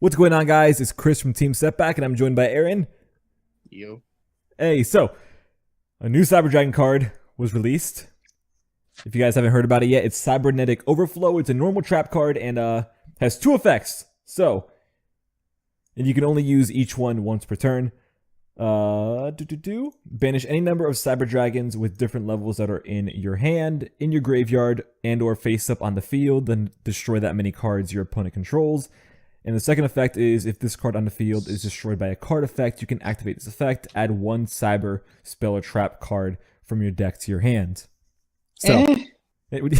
What's going on, guys? It's Chris from Team Setback, and I'm joined by Aaron. Yo. Hey, so a new Cyber Dragon card was released. If you guys haven't heard about it yet, it's Cybernetic Overflow. It's a normal trap card and has two effects. And you can only use each one once per turn. Banish any number of Cyber Dragons with different levels that are in your hand, in your graveyard, and or face up on the field. Then destroy that many cards your opponent controls. And the second effect is if this card on the field is destroyed by a card effect, you can activate this effect, add one cyber spell or trap card from your deck to your hand. So, Alright,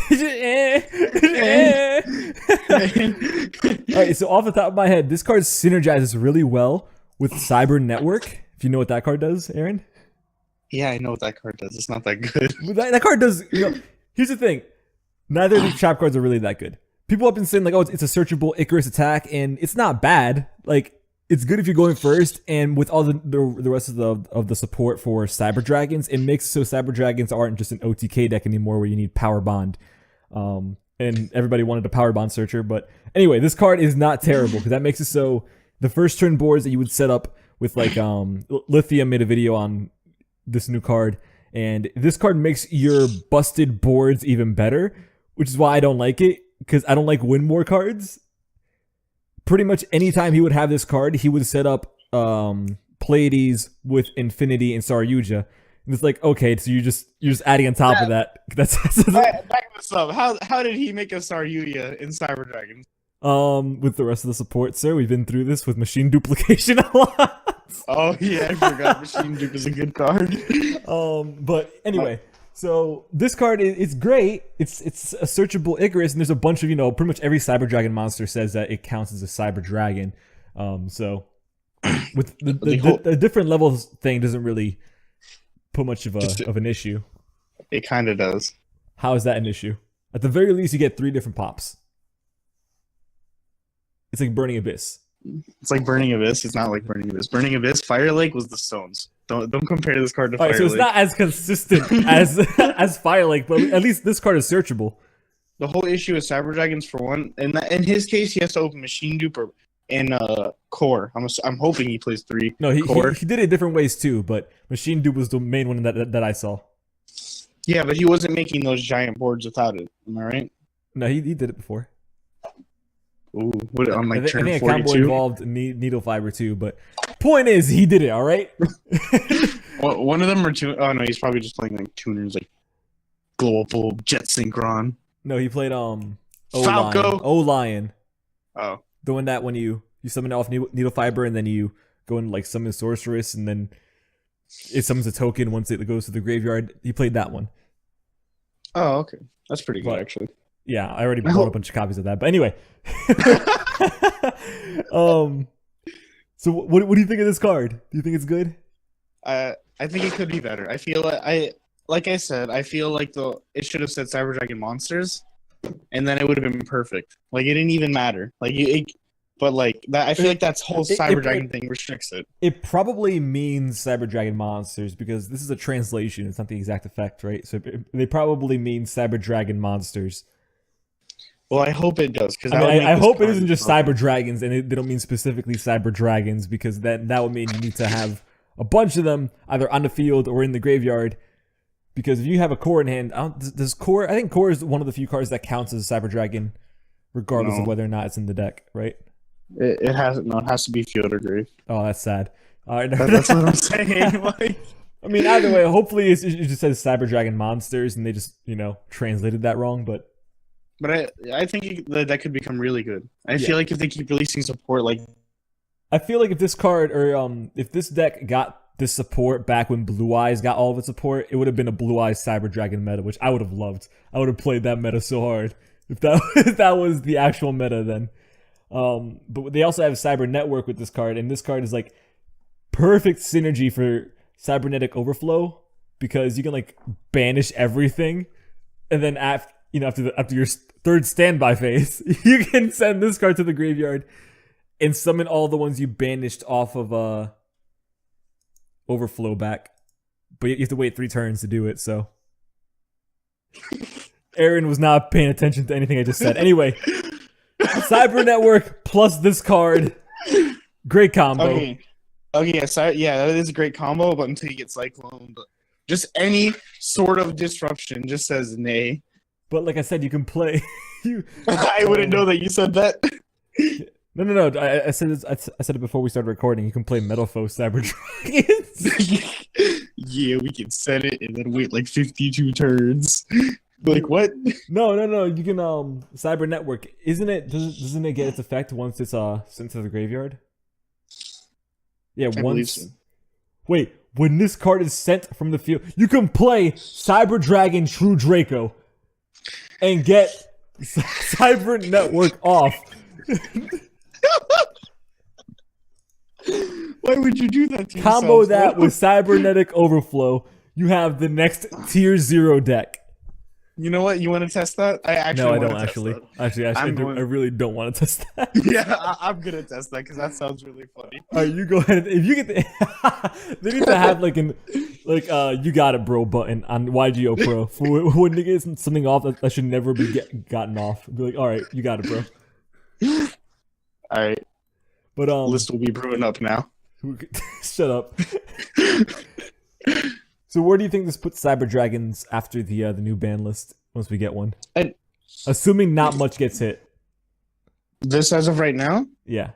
so off the top of my head, this card synergizes really well with Cyber Network. If you know what that card does, Aaron? Yeah, I know what that card does. It's not that good. That card does, here's the thing. Neither of these trap cards are really that good. People have been saying, like, oh, it's a searchable Icarus attack, and it's not bad. Like, it's good if you're going first, and with all the rest of the support for Cyber Dragons, it makes so Cyber Dragons aren't just an OTK deck anymore where you need Power Bond. And everybody wanted a Power Bond searcher, but anyway, this card is not terrible, because that makes it so the first turn boards that you would set up with, like, Lithium made a video on this new card, and this card makes your busted boards even better, which is why I don't like it. Because I don't like win more cards. Pretty much anytime he would have this card, he would set up Pleiades with Infinity and Saryuja. And it's like, okay, so you're just adding on top of that. Back this up. How did he make a Saryuja in Cyber Dragons? With the rest of the support, sir. We've been through this with machine duplication a lot. Oh yeah, I forgot Machine Dupe is a good card. But anyway. So this card is great. It's a searchable Icarus, and there's a bunch of, pretty much every Cyber Dragon monster says that it counts as a Cyber Dragon. So with the different levels thing doesn't really put much of an issue. It kind of does. How is that an issue? At the very least, you get 3 different pops. It's like Burning Abyss. It's like Burning Abyss. It's not like Burning Abyss. Burning Abyss, Fire Lake was the stones. Don't compare this card to Fire Lake. So it's not as consistent as Fire Lake, but at least this card is searchable. The whole issue is Cyber Dragons for one, and in his case, he has to open Machine Dupe and Core. I'm hoping he plays 3. No, he did it different ways too, but Machine Dupe was the main one that I saw. Yeah, but he wasn't making those giant boards without it. Am I right? No, he did it before. Ooh, what on like turn 42? I think a combo involved Needle Fiber too, but point is he did it. All right. Well, one of them or two. Oh no, he's probably just playing like tuners, like Global Jet Synchron. No, he played Falco. O-Lion. Oh, the one that when you summon off Needle Fiber and then you go and like summon Sorceress and then it summons a token once it goes to the graveyard. He played that one. Oh, okay, that's pretty good actually. Yeah, I already bought a bunch of copies of that. But anyway. So what do you think of this card? Do you think it's good? I think it could be better. I feel like I said, I feel like it should have said Cyber Dragon Monsters, and then it would have been perfect. Like it didn't even matter. But like that, I feel like that whole Cyber Dragon thing restricts it. It probably means Cyber Dragon Monsters because this is a translation. It's not the exact effect, right? So they probably mean Cyber Dragon Monsters. Well, I hope it does. I hope it isn't just Cyber Dragons, and they don't mean specifically Cyber Dragons, because that would mean you need to have a bunch of them either on the field or in the graveyard. Because if you have a Core in hand, does Core? I think Core is one of the few cards that counts as a Cyber Dragon, regardless of whether or not it's in the deck, right? It has no. It has to be field or grave. Oh, that's sad. All right, that's what I'm saying. Like, I mean, either way, hopefully it just says Cyber Dragon Monsters, and they just translated that wrong, but. But I think that could become really good. I feel like if they keep releasing support, like I feel like if this card or if this deck got this support back when Blue Eyes got all of its support, it would have been a Blue Eyes Cyber Dragon meta, which I would have loved. I would have played that meta so hard if that was the actual meta then. But they also have Cyber Network with this card, and this card is like perfect synergy for Cybernetic Overflow because you can like banish everything, and then after your third standby phase, you can send this card to the graveyard and summon all the ones you banished off of Overflow back. But you have to wait 3 turns to do it, so. Aaron was not paying attention to anything I just said. Anyway, Cyber Network plus this card Great combo. Okay. Okay, yeah, that is a great combo, but until you get Cyclone, but just any sort of disruption just says nay. But like I said, you can play. I wouldn't know that you said that. No. I said this, I said it before we started recording. You can play Metalfoe Cyber Dragons. Yeah, we can set it and then wait like 52 turns. Like what? No. You can Cyber Network. Isn't it? Doesn't it get its effect once it's sent to the graveyard? Yeah, I believe so. Wait, when this card is sent from the field, you can play Cyber Dragon True Draco and get Cyber Network off. Why would you do that to Combo yourself? that with Cybernetic Overflow. You have the next tier 0 deck. You know what? You want to test that? I don't actually. I really don't want to test that. Yeah, I'm gonna test that because that sounds really funny. All right, you go ahead. If you get they need to have you got it, bro button on YuGiOh Pro. For when they get something off that should never be gotten off. Be like, all right, you got it, bro. All right, but list will be brewing up now. Shut up. So where do you think this puts Cyber Dragons after the new ban list once we get one? Assuming not much gets hit. This as of right now? Yeah.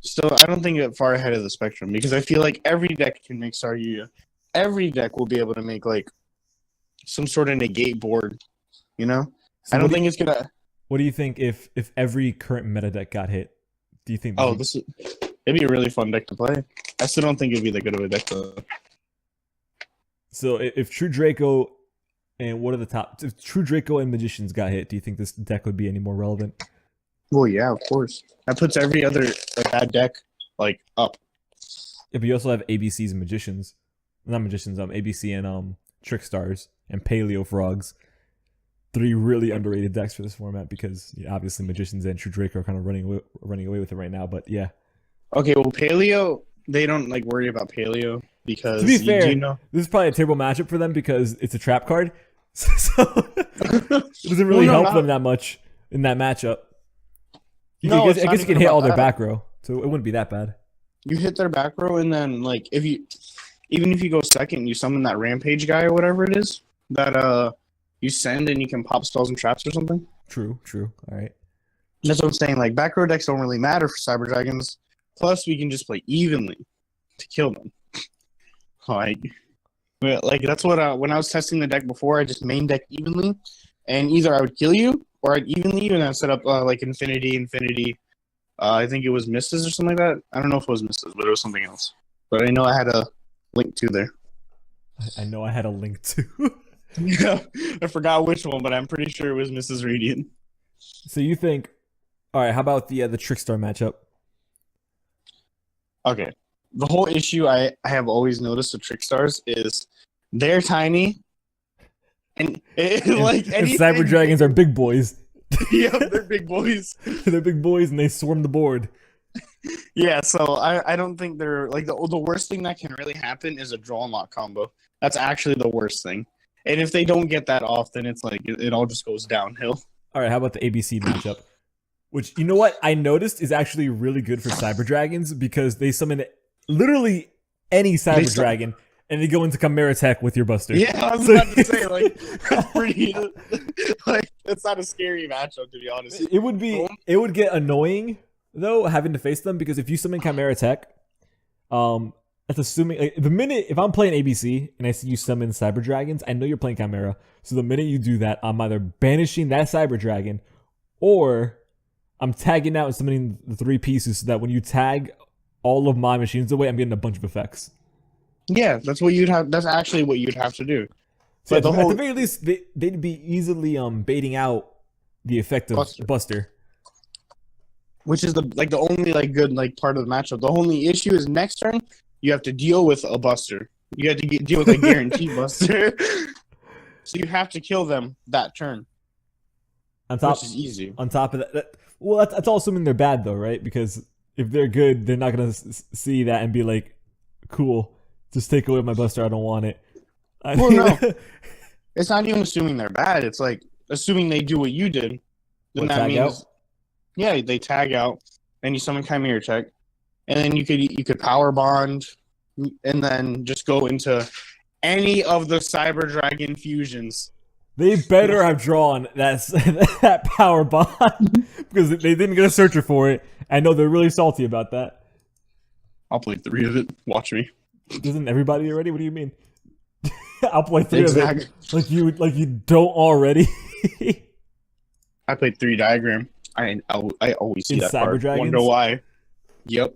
Still, I don't think it far ahead of the spectrum because I feel like every deck can make Staryu. Every deck will be able to make like some sort of negate board. You know? So I don't think it's gonna. What do you think if every current meta deck got hit? Do you think? It'd be a really fun deck to play. I still don't think it'd be that good of a deck though. So if True Draco and what are the top? If True Draco and Magicians got hit, do you think this deck would be any more relevant? Well, yeah, of course. That puts every other bad deck like up. Yeah, but you also have ABCs and Magicians, not Magicians. ABC and Trickstars and Paleo Frogs. 3 really underrated decks for this format because obviously Magicians and True Draco are kind of running away with it right now. But yeah. Okay, well, Paleo, they don't like worry about Paleo. Because to be fair, this is probably a terrible matchup for them because it's a trap card, so it doesn't really help them that much in that matchup. I guess you can hit all their back row, so it wouldn't be that bad. You hit their back row, and then like even if you go second, you summon that Rampage guy or whatever it is that you send, and you can pop spells and traps or something. True. All right. That's what I'm saying. Like back row decks don't really matter for Cyber Dragons. Plus, we can just play evenly to kill them. Like that's what when I was testing the deck before, I just main deck evenly, and either I would kill you or I'd evenly you, and I'd set up like infinity. I think it was misses or something like that. I don't know if it was misses, but it was something else. But I know I had a link to there. I know I had a link to. Yeah, I forgot which one, but I'm pretty sure it was Mrs. Radiant. So you think? All right. How about the Trickstar matchup? Okay. The whole issue I have always noticed with Trickstars is they're tiny, and Cyber Dragons are big boys. Yeah, they're big boys. They're big boys, and they swarm the board. Yeah, so I don't think they're like the worst thing that can really happen is a draw and lock combo. That's actually the worst thing. And if they don't get that off, then it's like it all just goes downhill. All right, how about the ABC matchup? Which, you know what, I noticed is actually really good for Cyber Dragons because they summon literally any Cyber Dragon, and they go into CHINERATECH with your Buster. Yeah, I was about to say, like, that's pretty, like, it's not a scary matchup, to be honest. It would get annoying, though, having to face them, because if you summon CHINERATECH, that's assuming, like, the minute, if I'm playing ABC, and I see you summon Cyber Dragons, I know you're playing Chimera, so the minute you do that, I'm either banishing that Cyber Dragon, or I'm tagging out and summoning the 3 pieces, so that when you tag all of my machines away, I'm getting a bunch of effects. Yeah, that's what you'd have. That's actually what you'd have to do. So at the very least, they'd be easily baiting out the effect of Buster, which is the only good part of the matchup. The only issue is next turn you have to deal with a Buster. You have to deal with a guaranteed Buster, so you have to kill them that turn. Which is easy. On top of that, well, that's all assuming they're bad though, right? Because if they're good, they're not gonna see that and be like, "Cool, just take away my Buster. I don't want it." Well, no, it's not even assuming they're bad. It's like assuming they do what you did. Then that means, yeah, they tag out, and you summon CHINERATECH, and then you could power bond, and then just go into any of the Cyber Dragon fusions. They better have drawn that power bond because they didn't get a searcher for it. I know they're really salty about that. I'll play 3 of it. Watch me. Isn't everybody already? What do you mean? I'll play 3 of it. Like you don't already. I played 3 diagram. I always see that Cyber card. Dragons? Wonder why. Yep.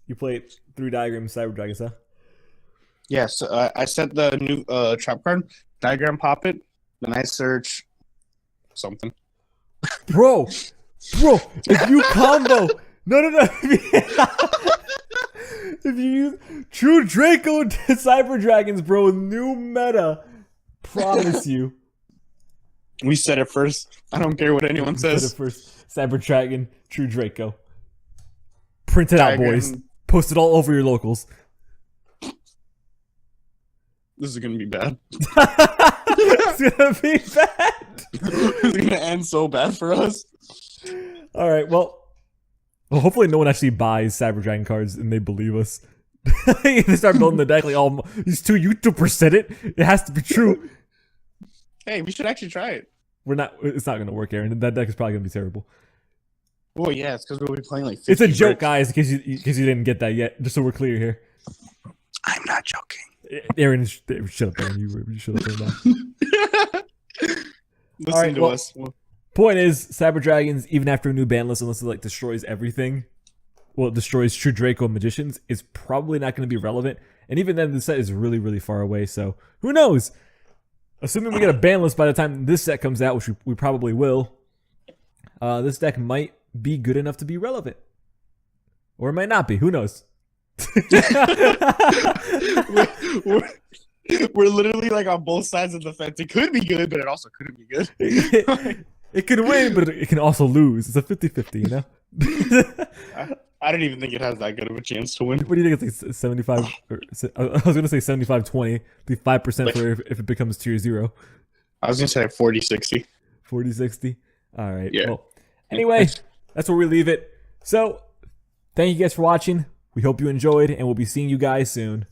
You played 3 diagrams Cyber Dragons, huh? Yes, I set the new trap card, diagram pop it, then I search something. Bro, if you combo... No. If you use True Draco to Cyber Dragons, bro, new meta, promise you. We said it first. I don't care what anyone says. Said it first. Cyber Dragon, True Draco. Print it out, boys. Post it all over your locals. This is gonna be bad. It's gonna be bad. It's gonna end so bad for us. All right, well, hopefully no one actually buys Cyber Dragon cards and they believe us. They start building the deck like, oh, these 2 YouTubers said it. It has to be true. Hey, we should actually try it. It's not gonna work, Aaron. That deck is probably gonna be terrible. Well, yeah, it's because we'll be playing like 50 It's a joke, bricks. guys, in case you didn't get that yet. Just so we're clear here. I'm not joking. Aaron, shut up, Aaron. You shut up right now. Listen to us. Point is, Cyber Dragons, even after a new ban list, unless it like destroys everything, well, it destroys True Draco Magicians, is probably not going to be relevant. And even then, the set is really, really far away. So who knows? Assuming we get a ban list by the time this set comes out, which we probably will, this deck might be good enough to be relevant, or it might not be. Who knows? We're literally like on both sides of the fence. It could be good, but it also couldn't be good. It can win, but it can also lose. It's a 50-50, you know? I don't even think it has that good of a chance to win. What do you think? It's like 75? I was going to say 75-20. Be 5% for if it becomes tier 0. I was going to say 40-60. 40-60? All right. Yeah. Well, anyway, that's where we leave it. So, thank you guys for watching. We hope you enjoyed, and we'll be seeing you guys soon.